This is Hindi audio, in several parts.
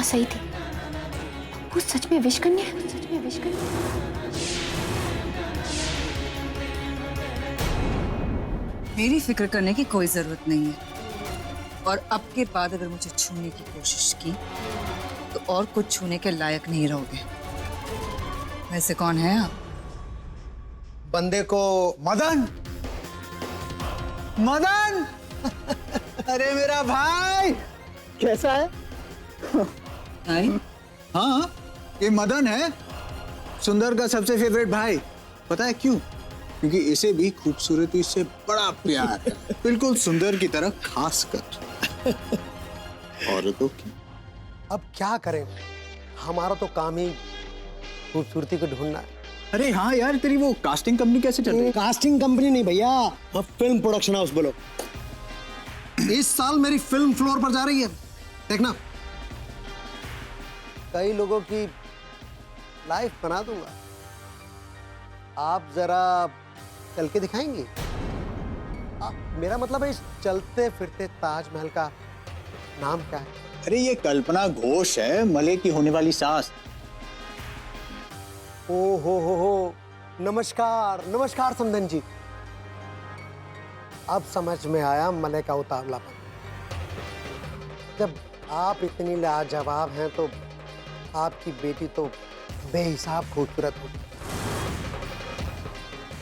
सही थी, वो सच में विश करने है, सच में विश करने। मेरी फिक्र करने की कोई जरूरत नहीं है, और अब के बाद अगर मुझे छूने की कोशिश की तो और कुछ छूने के लायक नहीं रहोगे। वैसे कौन है आप? बंदे को मदन, मदन अरे मेरा भाई कैसा है? भाई? हाँ, ये मदन है, सुंदर का सबसे फेवरेट भाई। पता है क्यों? क्योंकि इसे भी खूबसूरती से बड़ा प्यार है, बिल्कुल सुंदर की तरह, खास कर औरतों की। अब क्या करें, हमारा तो काम ही खूबसूरती को ढूंढना है। अरे हाँ यार, तेरी वो कास्टिंग कंपनी कैसे चल रही है? कास्टिंग कंपनी नहीं भैया, अब फिल्म प्रोडक्शन हाउस बोलो। इस साल मेरी फिल्म फ्लोर पर जा रही है, देखना। कई लोगों की लाइफ बना दूंगा। आप जरा चल के दिखाएंगे? मेरा मतलब है, इस चलते फिरते ताजमहल का नाम क्या है? अरे ये कल्पना घोष है, मले की होने वाली सास। ओ हो, नमस्कार नमस्कार समधन जी। अब समझ में आया मले का उतावलापन। जब आप इतनी लाजवाब हैं तो आपकी बेटी तो बेहिसाब खूबसूरत होगी।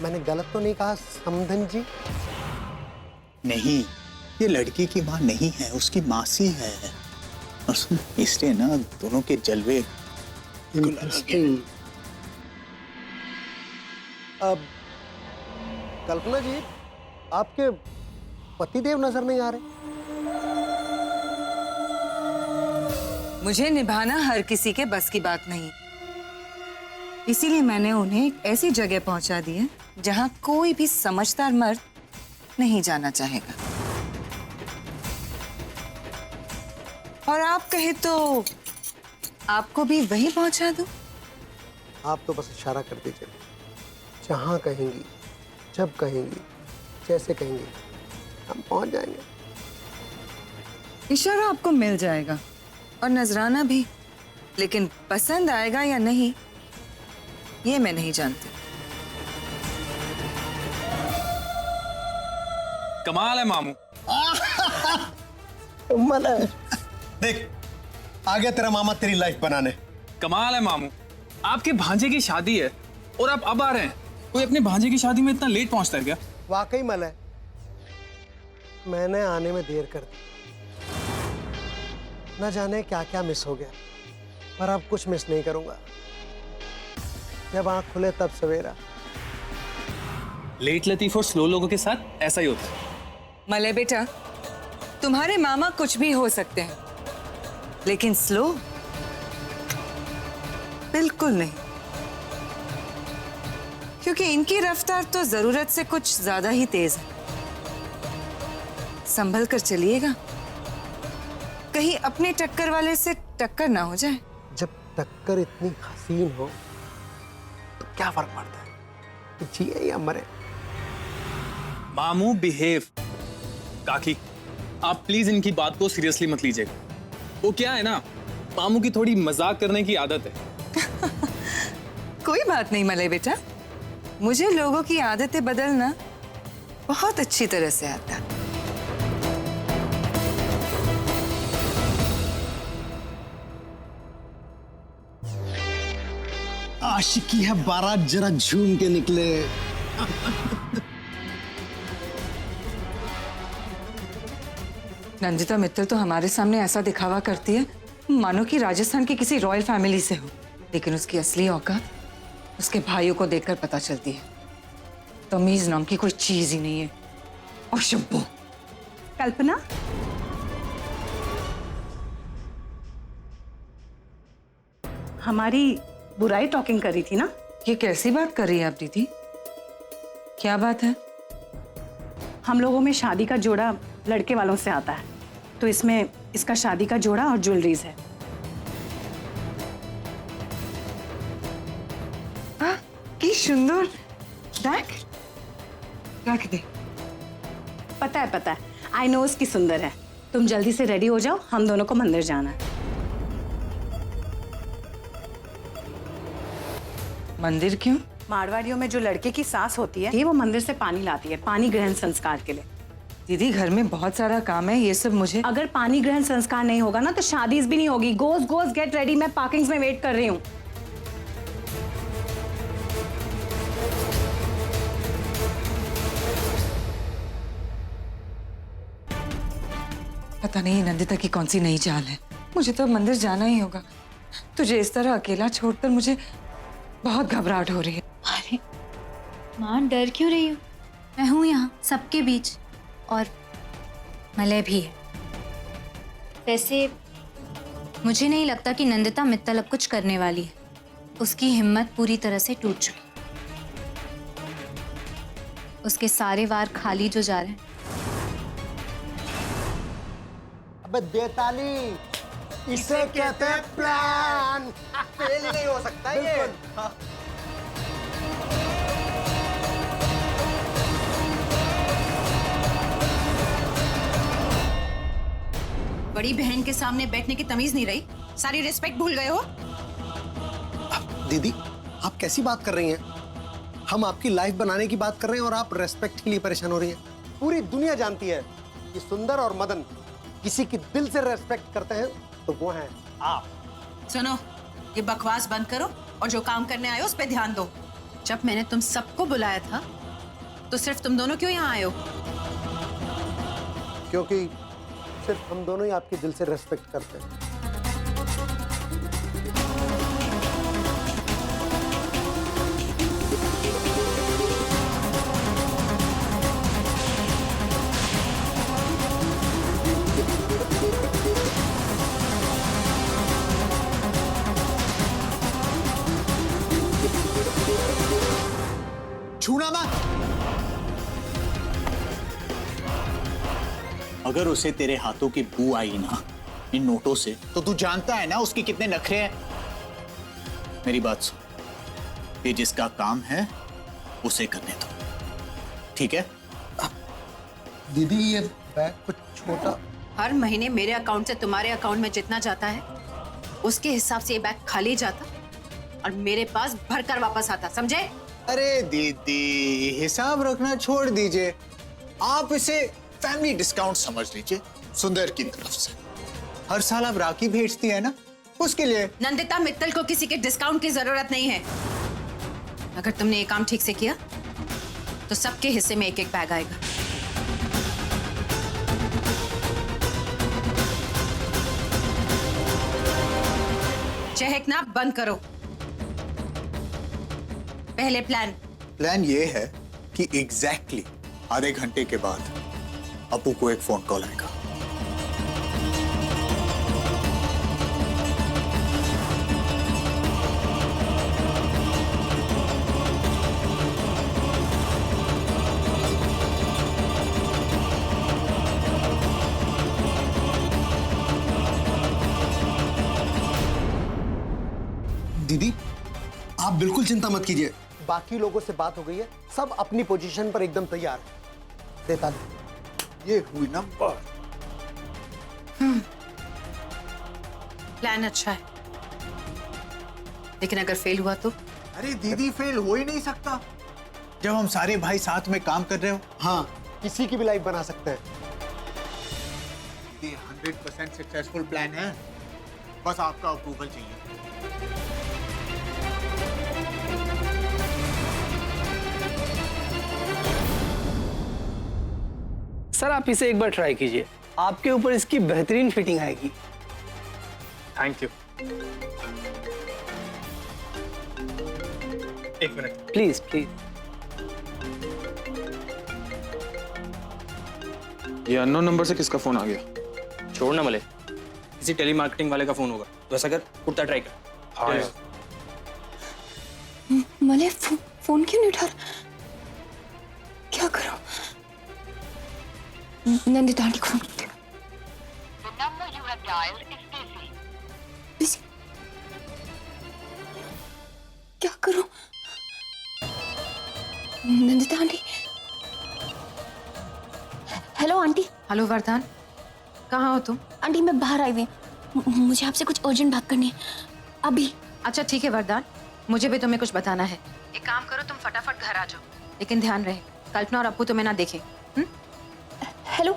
मैंने गलत तो नहीं कहा समधन जी? नहीं, ये लड़की की माँ नहीं है, उसकी मासी है। और सुन, इसलिए ना दोनों के जलवे बिल्कुल अलग हैं। अब कल्पना जी, आपके पतिदेव नजर नहीं आ रहे। मुझे निभाना हर किसी के बस की बात नहीं, इसीलिए मैंने उन्हें एक ऐसी जगह पहुंचा दी है जहां कोई भी समझदार मर्द नहीं जाना चाहेगा। और आप कहे तो आपको भी वहीं पहुंचा दूं? आप तो बस इशारा कर दीजिए, जहां कहेंगी, जब कहेंगी, जैसे कहेंगी, हम पहुंच जाएंगे। इशारा आपको मिल जाएगा और नजराना भी, लेकिन पसंद आएगा या नहीं ये मैं नहीं जानती। कमाल है मामू। देख, आ गया तेरा मामा तेरी लाइफ बनाने। कमाल है मामू, आपके भांजे की शादी है और आप अब आ रहे हैं। कोई अपने भांजे की शादी में इतना लेट पहुंचता है क्या? वाकई मलय, मैंने आने में देर कर दी। न जाने क्या क्या मिस हो गया, पर अब कुछ मिस नहीं करूंगा। जब आंख खुले तब सवेरा। लेट लतीफ और स्लो लोगों के साथ ऐसा ही होता है। मले बेटा, तुम्हारे मामा कुछ भी हो सकते हैं, लेकिन स्लो बिल्कुल नहीं, क्योंकि इनकी रफ्तार तो जरूरत से कुछ ज्यादा ही तेज है। संभल कर चलिएगा, कहीं अपने टक्कर वाले से टक्कर ना हो जाए। जब टक्कर इतनी हसीन हो तो क्या फर्क पड़ता है, जिए या मरे। मामू बिहेव। काकी, आप प्लीज इनकी बात को सीरियसली मत लीजिएगा। वो क्या है ना, मामू की थोड़ी मजाक करने की आदत है। कोई बात नहीं मले बेटा, मुझे लोगों की आदतें बदलना बहुत अच्छी तरह से आता है। आशिकी है बारात, जरा झूम के निकले। नंदिता मित्तल तो हमारे सामने ऐसा दिखावा करती है मानो कि राजस्थान की किसी रॉयल फैमिली से हो, लेकिन उसकी असली औकात उसके भाइयों को देखकर पता चलती है। तमीज नाम की कोई चीज ही नहीं है। और शब्बू। कल्पना, हमारी बुराई टॉकिंग करी थी ना? ये कैसी बात कर रही है आप दीदी? क्या बात है? हम लोगों में शादी का जोड़ा लड़के वालों से आता है, तो इसमें इसका शादी का जोड़ा और ज्वेलरीज है। की सुंदर। देख, रख दे। पता है, आई नो उसकी सुंदर है। तुम जल्दी से रेडी हो जाओ, हम दोनों को मंदिर जाना है। मंदिर क्यों? मारवाड़ियों में जो लड़के की सास होती है वो मंदिर से पानी लाती है, पानी ग्रहण संस्कार के लिए। दीदी घर में बहुत सारा काम है, ये सब मुझे। अगर पानी ग्रहण संस्कार नहीं होगा ना तो शादी भी नहीं होगी। गोस गोस गेट रेडी, मैं पार्किंग्स में वेट कर रही हूँ। पता नहीं नंदिता की कौन सी नई चाल है। मुझे तो मंदिर जाना ही होगा। तुझे इस तरह अकेला छोड़कर मुझे बहुत घबराहट हो रही है। अरे माँ, डर क्यों रही हो? मैं हूँ यहाँ सबके बीच, और मलय भी है। वैसे मुझे नहीं लगता कि नंदिता मित्तल अब कुछ करने वाली है। उसकी हिम्मत पूरी तरह से टूट चुकी। उसके सारे वार खाली जो जा रहे हैं। अबे देताली, इसे कहते हैं प्लान। फेल नहीं हो सकता ये। बड़ी बहन के सामने बैठने की तमीज नहीं रही, सारी रिस्पेक्ट भूल गए हो। दीदी, आप कैसी बात कर रही हैं? हम आपकी लाइफ बनाने की बात कर रहे हैं और आप रेस्पेक्ट के लिए परेशान हो रही हैं। पूरी दुनिया जानती है कि सुंदर और मदन किसी की दिल से रेस्पेक्ट करते हैं तो वो हैं आप। सुनो, ये बकवास बंद करो और जो काम करने आए हो उस पे ध्यान दो। जब मैंने तुम सबको बुलाया था तो सिर्फ तुम दोनों क्यों यहाँ आए हो? क्योंकि सिर्फ हम दोनों ही आपके दिल से रेस्पेक्ट करते हैं। छूना मत। अगर उसे तेरे हाथों की बू आई ना इन नोटों से, तो तू जानता है ना उसके कितने नखरे हैं। मेरी बात सुन, ये जिसका काम है उसे करने दो, ठीक है? दीदी, ये बैग कुछ छोटा। हर महीने मेरे अकाउंट से तुम्हारे अकाउंट में जितना जाता है उसके हिसाब से ये बैग खाली जाता और मेरे पास भरकर वापस आता, समझे? अरे दीदी, हिसाब रखना छोड़ दीजिए। आप इसे फैमिली डिस्काउंट समझ लीजिए सुंदर की तरफ से। हर साल आप राखी भेजती है ना, उसके लिए। नंदिता मित्तल को किसी के डिस्काउंट की जरूरत नहीं है। अगर तुमने ये काम ठीक से किया तो सबके हिस्से में एक एक बैग आएगा। चहकना बंद करो। पहले प्लान ये है कि एग्जैक्टली आधे घंटे के बाद अप्पू को एक फोन कॉल आएगा। दीदी, आप बिल्कुल चिंता मत कीजिए। बाकी लोगों से बात हो गई है, सब अपनी पोजीशन पर एकदम तैयार है। देताली, ये हुई ना बात। प्लान अच्छा है, लेकिन अगर फेल हुआ तो? अरे दीदी, फेल हो ही नहीं सकता जब हम सारे भाई साथ में काम कर रहे हो। हाँ, किसी की भी लाइफ बना सकते हैं। ये 100% सक्सेसफुल प्लान है, बस आपका अप्रूवल चाहिए। सर, आप इसे एक बार ट्राई कीजिए, आपके ऊपर इसकी बेहतरीन फिटिंग आएगी। Thank you. एक मिनट। Please please. ये अननोन नंबर से किसका फोन आ गया? छोड़ ना मले, किसी टेलीमार्केटिंग वाले का फोन होगा। तो ऐसा कर, कुत्ता ट्राई कर। हाँ यार। मलय फोन क्यों नहीं उठा रहा? क्या करूं? नंदिता आंटी को फोन करती हूँ। बिजी। क्या करूं? Nandita aunty. Hello aunty. Hello वरदान, कहाँ हो तुम? आंटी, मैं बाहर आई हुई हूँ। मुझे आपसे कुछ अर्जेंट बात करनी है अभी। अच्छा ठीक है वरदान, मुझे भी तुम्हें कुछ बताना है। एक काम करो, तुम फटाफट घर आ जाओ, लेकिन ध्यान रहे कल्पना और अप्पू तुम्हें ना देखे। Hello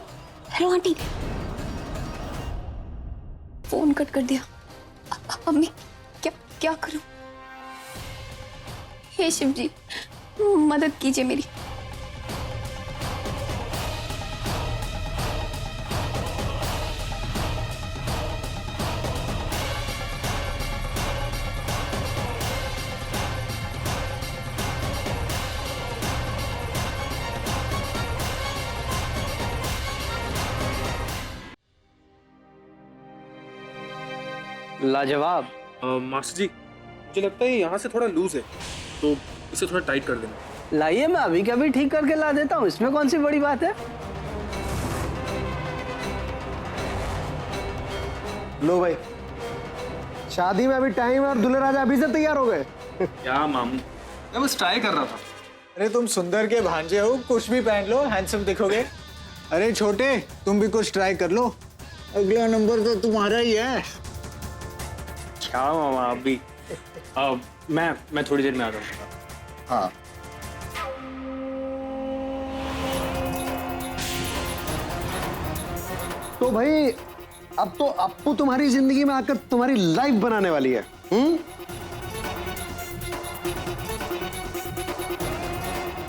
hello aunty, phone cut कर दिया। अब मैं क्या क्या करूं? हे शिव जी, मदद कीजिए मेरी। लाजवाब। मास्टर जी, मुझे लगता है यहाँ से थोड़ा लूज है, तो इसे थोड़ा टाइट कर देना। लाइए, मैं अभी कभी ठीक करके ला देता हूँ, इसमें कौन सी बड़ी बात है। लो भाई, शादी में अभी टाइम है और दूल्हे राजा अभी से तैयार हो गए। क्या मामू, मैं बस ट्राई कर रहा था। अरे तुम सुंदर के भांजे हो, कुछ भी पहन लो, हैंडसम दिखोगे। अरे छोटे, तुम भी कुछ ट्राई कर लो, अगला नंबर तो तुम्हारा ही है। क्या मामा, अभी मैं थोड़ी देर में आ रहा हूँ। हाँ, तो भाई अब तो अप्पू तुम्हारी जिंदगी में आकर तुम्हारी लाइफ बनाने वाली है।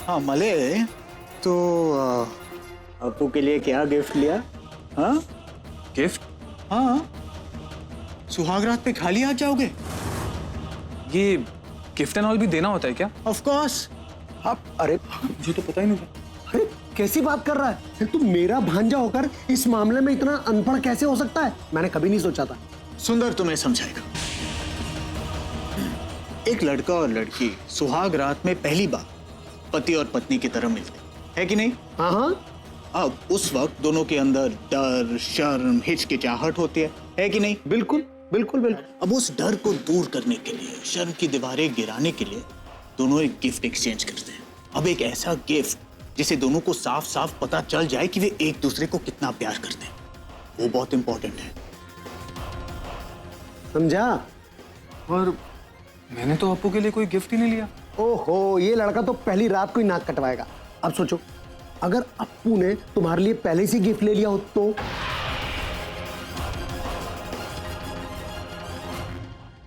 हाँ मले, तो अप्पू के लिए क्या गिफ्ट लिया? हाँ गिफ्ट? हाँ, सुहागरात पे खाली हाथ जाओगे? ये गिफ्ट एंड ऑल भी देना होता है क्या? Of course. अब अरे मुझे तो पता ही नहीं था। अरे कैसी बात कर रहा है? फिर तू मेरा भांजा होकर इस मामले में इतना अनपढ़ कैसे हो सकता है? मैंने कभी नहीं सोचा था। सुंदर तुम्हें समझाएगा। एक लड़का और लड़की सुहाग रात में पहली बार पति और पत्नी की तरह मिलते है कि नहीं? हाँ हाँ, अब उस वक्त दोनों के अंदर डर, शर्म, हिचकिचाहट होती है कि नहीं? बिल्कुल बिल्कुल बिल्कुल। अब उस डर को दूर करने के लिए, शर्म की दीवारें गिराने के लिए दोनों एक गिफ्ट एक्सचेंज करते हैं। अब एक ऐसा गिफ्ट जिसे दोनों को साफ साफ पता चल जाए कि वे एक दूसरे को कितना प्यार करते हैं, वो बहुत इंपॉर्टेंट है। समझा? और मैंने तो अप्पू के लिए कोई गिफ्ट ही नहीं लिया। ओहो, ये लड़का तो पहली रात को ही नाक कटवाएगा। अब सोचो, अगर अप्पू ने तुम्हारे लिए पहले से गिफ्ट ले लिया हो तो?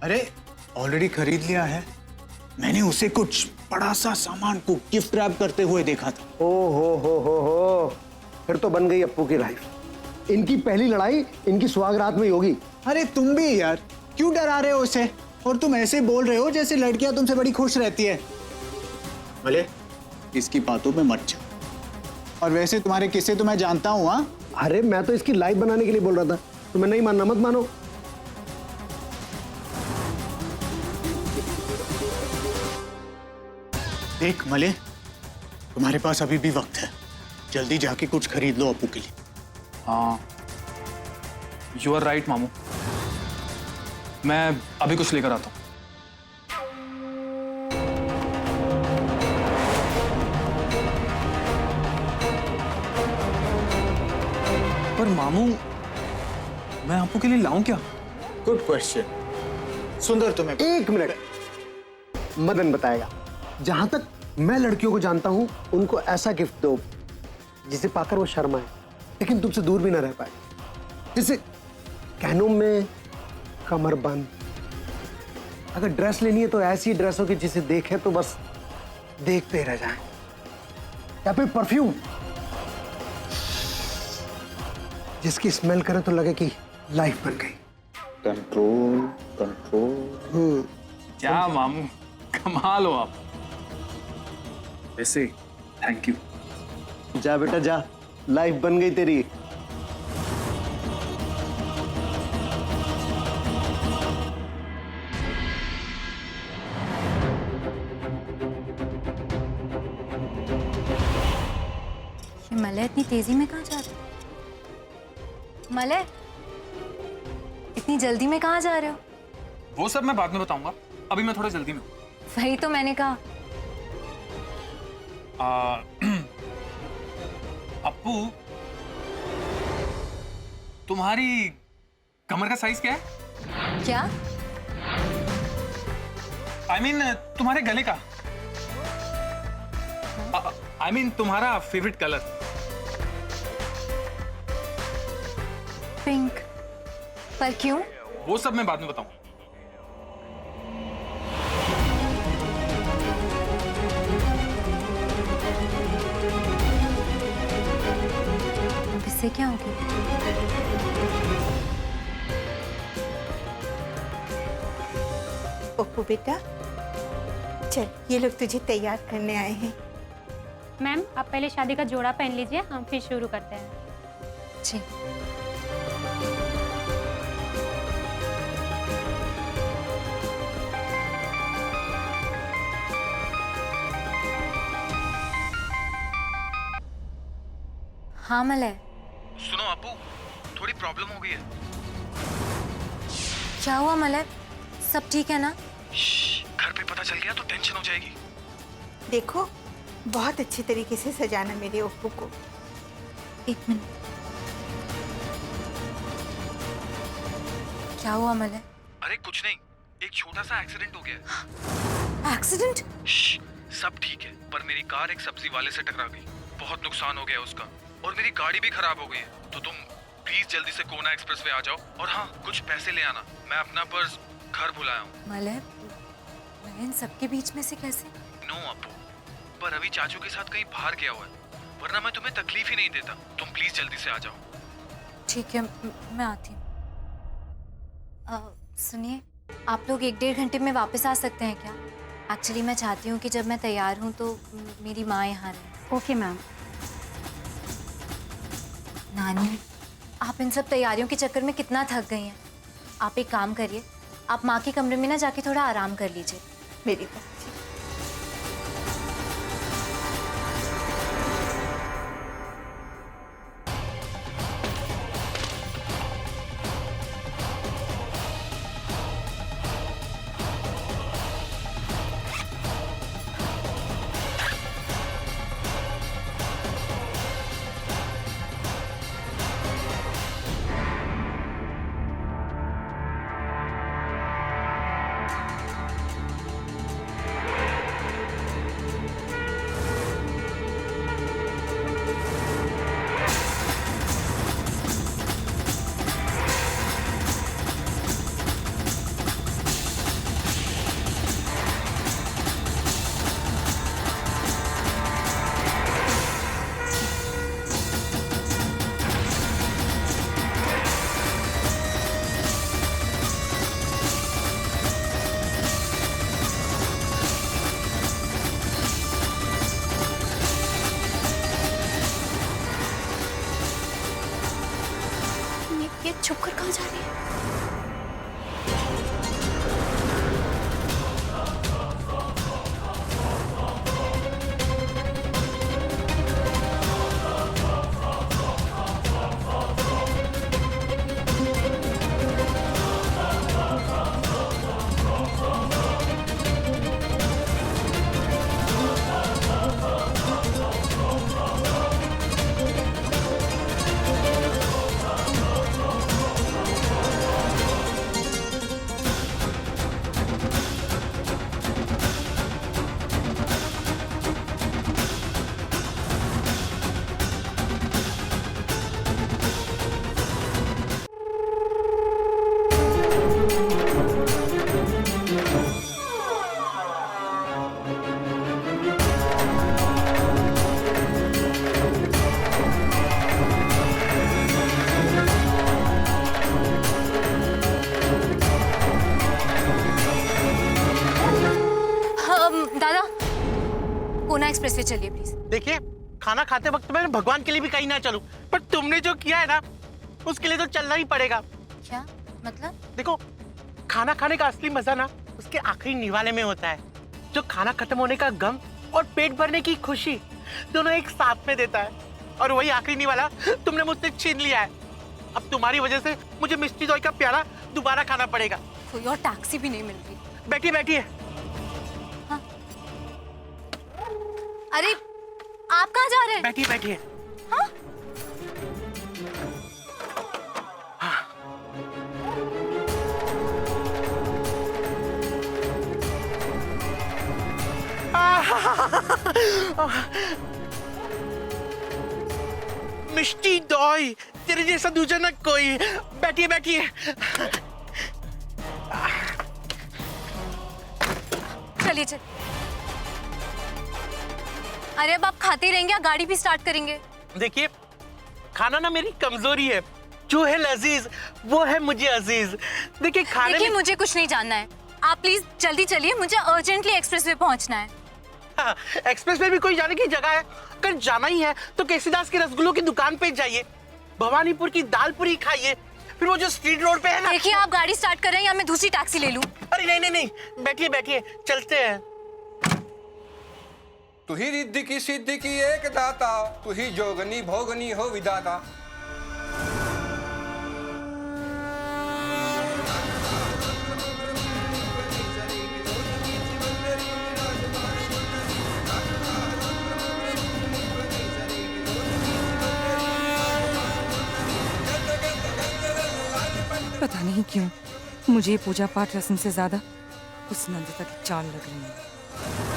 अरे ऑलरेडी खरीद लिया है, मैंने उसे कुछ बड़ा सा सामान को गिफ्ट रैप करते हुए देखा था। हो, फिर तो बन गई अप्पू की लाइफ। इनकी पहली लड़ाई इनकी सुहाग रात में ही होगी। अरे तुम भी यार, क्यों डरा रहे हो उसे? और तुम ऐसे बोल रहे हो जैसे लड़कियां तुमसे बड़ी खुश रहती है। भले इसकी बातों में मत जाओ। और वैसे तुम्हारे किस्से तो मैं जानता हूँ। हाँ, अरे मैं तो इसकी लाइफ बनाने के लिए बोल रहा था। तुम्हें नहीं मानना मत मानो। देख मले, तुम्हारे पास अभी भी वक्त है, जल्दी जाके कुछ खरीद लो अप्पू के लिए। हाँ, यू आर राइट मामू, मैं अभी कुछ लेकर आता हूँ। पर मामू, मैं अप्पू के लिए लाऊं क्या? Good question. सुंदर तुम्हें एक मिनट, मदन बताएगा। जहां तक मैं लड़कियों को जानता हूं, उनको ऐसा गिफ्ट दो जिसे पाकर वो शर्माए लेकिन तुमसे दूर भी ना रह पाए। जैसे कहनों में कमरबंद। अगर ड्रेस लेनी है तो ऐसी ड्रेस हो कि जिसे देखे तो बस देखते रह जाए। या फिर परफ्यूम जिसकी स्मेल करे तो लगे कि लाइफ बन गई। Control control. क्या मामू, कमाल हो आप। वैसे थैंक यू। जा बेटा जा, लाइफ बन गई तेरी। मलय इतनी तेजी में कहाँ जा रहे हो? मलय, इतनी जल्दी में कहाँ जा रहे हो? वो सब मैं बाद में बताऊंगा, अभी मैं थोड़ा जल्दी में हूँ। वही तो मैंने कहा। अप्पू, तुम्हारी कमर का साइज क्या है? क्या? I mean, तुम्हारे गले का। I mean, तुम्हारा फेवरेट कलर। पिंक। पर क्यों? वो सब मैं बाद में बताऊं। अब इससे क्या होगी? पप्पू बेटा, चल ये लोग तुझे तैयार करने आए हैं। मैम, आप पहले शादी का जोड़ा पहन लीजिए, हम फिर शुरू करते हैं। जी। हाँ मलय। सुनो अपू, थोड़ी प्रॉब्लम हो गई है। क्या हुआ मलय? सब ठीक है ना? घर पे पता चल गया तो टेंशन हो जाएगी। देखो, बहुत अच्छे तरीके से सजाना मेरे ओप्पू को। एक मिनट। क्या हुआ मलय? अरे कुछ नहीं, एक छोटा सा एक्सीडेंट हो गया। एक्सीडेंट? सब ठीक है, पर मेरी कार एक सब्जी वाले से टकरा गई। बहुत नुकसान हो गया उसका, और मेरी गाड़ी भी खराब हो गई है। तो तुम प्लीज जल्दी से कोना एक्सप्रेसवे आ जाओ, और हाँ, कुछ पैसे ले आना। मैं अपना पर्स घर भुलाया हूँ। मलय, मैं इन सबके बीच में से कैसे? नो अपू, पर अभी चाचू के साथ कहीं बाहर गया हुआ है, वरना मैं तुम्हें तकलीफ ही नहीं देता। तुम प्लीज जल्दी से आ जाओ। ठीक है, मैं आती हूँ। सुनिए, आप लोग 1-1.5 घंटे में वापस आ सकते हैं क्या? एक्चुअली मैं चाहती हूँ कि जब मैं तैयार हूँ तो मेरी माँ यहाँ रहे। Okay ma'am. नानी, आप इन सब तैयारियों के चक्कर में कितना थक गई हैं। आप एक काम करिए, आप माँ के कमरे में ना जाके थोड़ा आराम कर लीजिए। मेरी बच्ची, ये छुप कर कहाँ जा रही है? दादा, कोना एक्सप्रेसवे चलिए प्लीज। देखिए, खाना खाते वक्त मैं भगवान के लिए भी कहीं ना चलूं, पर तुमने जो किया है ना, उसके लिए तो चलना ही पड़ेगा। क्या मतलब? देखो, खाना खाने का असली मजा ना उसके आखिरी निवाले में होता है, जो खाना खत्म होने का गम और पेट भरने की खुशी दोनों एक साथ में देता है। और वही आखिरी निवाला तुमने मुझसे छीन लिया है। अब तुम्हारी वजह से मुझे मिष्टी दोई का प्याला दोबारा खाना पड़ेगा। कोई और टैक्सी भी नहीं मिल रही। बैठिए बैठिए। हाँ। अरे, आप कहाँ जा रहे हैं? बैठिए बैठिए। हाँ? हाँ। मिष्टी दॉय, तेरे जैसा दूजा न कोई। बैठिए बैठिए। चलिए चल। अरे अब आप खाते ही रहेंगे या गाड़ी भी स्टार्ट करेंगे? देखिए, खाना ना मेरी कमजोरी है। जो है लजीज वो है मुझे अजीज। देखिए खाने देखिए में... मुझे कुछ नहीं जानना है, आप प्लीज जल्दी चलिए, मुझे अर्जेंटली एक्सप्रेसवे पहुंचना है। हाँ, एक्सप्रेस में भी कोई जाने की जगह है? अगर जाना ही है तो केसीदास के रसगुल्लों की दुकान पे जाइए, भवानीपुर की दाल पूरी खाइए, फिर वो जो स्ट्रीट रोड पे है ना। देखिए आप गाड़ी स्टार्ट कर रहे हैं या मैं दूसरी टैक्सी ले लूं? अरे नहीं नहीं नहीं, बैठिए बैठिए, चलते हैं। तू ही रिद्धि की सिद्धि की एक दाता, तू ही जोगनी भोगनी हो विदाता। पता नहीं क्यों मुझे ये पूजा पाठ रस्म से ज्यादा उस नंदिता की चाल लग रही है।